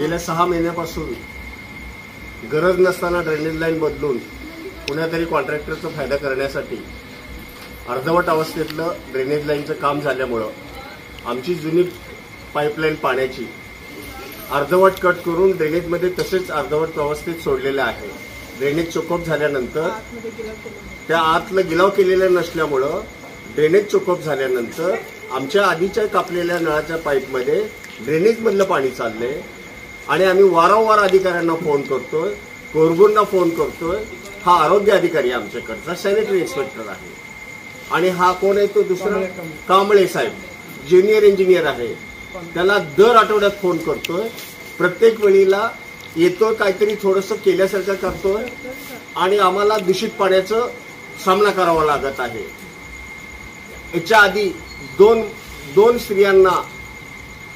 गेल्या 6 महिन्यापासून गरज नसताना ड्रेनेज लाईन बदलून कुणातरी कॉन्ट्रॅक्टरचा फायदा करण्यासाठी अर्धवट अवस्थेतलं ड्रेनेज लाईनचं काम झाल्यामुळं आमची जुनी पाईपलाईन पाण्याची अर्धवट कट करून ड्रेनेजमध्ये तसेच अर्धवट अवस्थेत सोडलेलं आहे। ड्रेनेज चोकअप झाल्यानंतर त्या आतलं गिलाव केलेलं नसल्यामुळं ड्रेनेज चोकअप झाल्यानंतर आमच्या आधीच्या कापलेल्या नळाच्या पाईपमध्ये ड्रेनेजमधलं पाणी चाललंय आणि आम्ही वारंवार अधिकाऱ्यांना फोन करतोय, कोरगुंना फोन करतोय। हा आरोग्य अधिकारी आमच्याकडचा सॅनिटरी इन्स्पेक्टर आहे आणि हा कोण आहे तो दुसरा कांबळे साहेब ज्युनियर इंजिनियर आहे। त्याला दर आठवड्यात फोन करतोय, प्रत्येक वेळीला येतो, काहीतरी थोडंसं केल्यासारखं करतोय आणि आम्हाला दूषित पाण्याचा सामना करावा लागत आहे। याच्या आधी दोन स्त्रियांना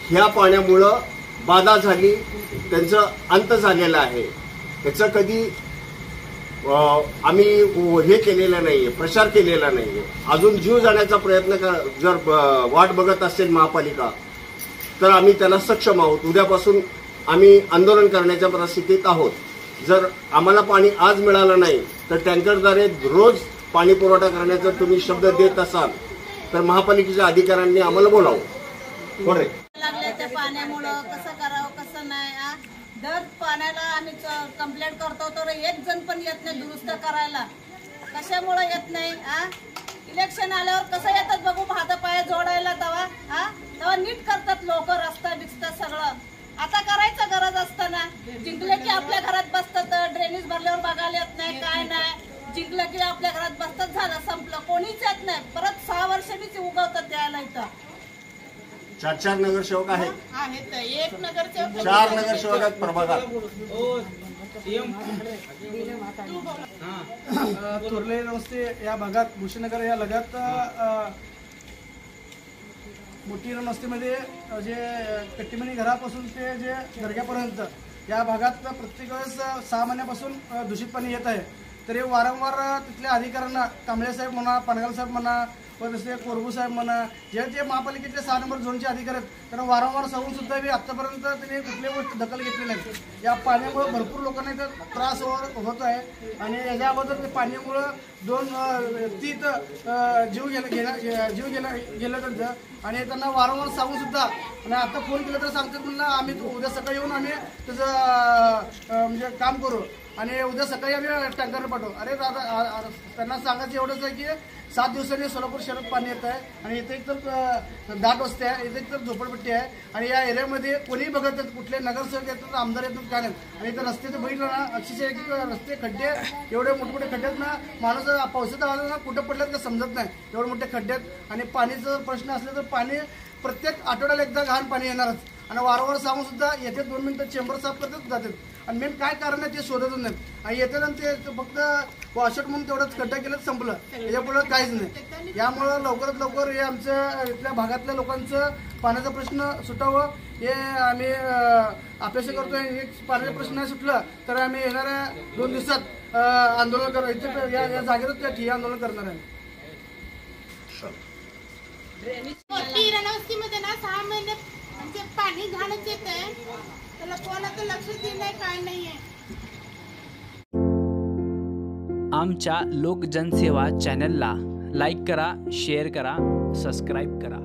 ह्या पाण्यामुळं बाधा झाली, त्यांचं अंत झालेलं आहे। याचं कधी आम्ही हे केलेलं नाहीये, प्रचार केलेला नाहीये। अजून जीव जाण्याचा प्रयत्न जर वाट बघत असेल महापालिका तर आम्ही त्याला सक्षम आहोत। उद्यापासून आम्ही आंदोलन करण्याच्या परिस्थितीत आहोत। जर आम्हाला पाणी आज मिळालं नाही तर टँकरद्वारे रोज पाणी पुरवठा करण्याचा तुम्ही शब्द देत असाल तर महापालिकेच्या अधिकाऱ्यांनी आम्हाला बोलावं। बरं लागल्याच्या पाण्यामुळं कसं करावं कसं नाही, दर पाण्याला आम्ही कंप्लेंट करतो तर एक जण पण येत नाही दुरुस्त करायला। कशामुळे येत नाही? इलेक्शन आल्यावर कसं येतात बघू हातापाया जोडायला, तेव्हा नीट करतात लोक, रस्ता बिस्ता सगळं। आता करायचं गरज असताना जिंकले की आपल्या घरात बसतात, ड्रेनेज भरल्यावर बघायला येत नाही, काय नाही। जिंकलं की आपल्या घरात बसतात, झालं संपलं, कोणीच येत नाही। परत 6 वर्षांनीच उगवतात द्यायला इथं। 4 नगरसेवक आहेत, एक नगरसेवक 4 नगरसेवक आहेत प्रभागात। तुर्ले रस्ते या भागात, भूषणनगर या लगत मोठी रस्त्यामध्ये जे कट्टीमणी घरापासून ते जे दर्ग्यापर्यंत या भागात प्रत्येक वेळेस 6 महिन्यापासून दूषित पाणी येत आहे। तरी वारंवार तिथल्या अधिकाऱ्यांना, कांबळे साहेब म्हणा, पानगाल साहेब म्हणा, व दुसरे कोरगू साहेब म्हणा, जे महापालिकेतले 6 नंबर झोनचे अधिकारी आहेत त्यांना वारंवार सांगून सुद्धा बी आतापर्यंत त्यांनी कुठल्याही गोष्टी दखल घेतली नाही। या पाण्यामुळे भरपूर लोकांना इथं त्रास होत आहे आणि याच्या अगोदर पाण्यामुळं 2 व्यक्ती जीव गेला त्यांचं आणि त्यांना वारंवार सांगून सुद्धा आणि आता फोन केला तर सांगतात म्हणलं आम्ही उद्या सकाळी येऊन आम्ही त्याचं म्हणजे काम करू आणि उद्या सकाळी आम्ही टँकर पाठवू। अरे दादा, त्यांना सांगायचं एवढंच आहे की 7 दिवसांनी सोलापूर शहरात पाणी येत आहे आणि इथे एक तर दाट वस्ती आहे, इथे एक तर झोपडपट्टी आहे आणि या एरियामध्ये कोणीही बघत नाही, कुठले नगरसेवक येतात, आमदार येतात, काय नाही। आणि इथं रस्ते तर बघितलं ना, अक्षरशः रस्ते खड्डे, एवढे मोठे खड्ड्यात ना, माणूस पावसाचा आला ना कुठं पडल्यात का समजत नाही, एवढे मोठे खड्ड्यात। आणि पाणीचा प्रश्न असले तर पाणी प्रत्येक आठवड्याला एकदा घाण पाणी येणारच आणि वारंवार सांगून सुद्धा येते 2 मिनिटं चेंबर साफ करतात जातात आणि मेन काय कारण आहे ते शोधतच नाही आणि येते ना ते फक्त वॉशआउट म्हणून तेवढंच खड्डा केलं संपलं, याच्यापुढे काहीच नाही। यामुळं लवकरात लवकर हे आमच्या इथल्या भागातल्या लोकांचं पाण्याचा प्रश्न सुटावं हे आम्ही अपेक्षा करतोय। एक पाण्याचा प्रश्न नाही सुटलं तर आम्ही येणाऱ्या 2 दिवसात आंदोलन करणार, या जागेवर त्या ठिय्या आंदोलन करणार आहे। मध्ये ना 6 महिने म्हणजे पाणी घाणच येत आहे, त्याला कोणाचं लक्ष देत नाही, काय नाहीये। आमच्या लोक जनसेवा चॅनलला लाईक करा, शेअर करा, सबस्क्राईब करा।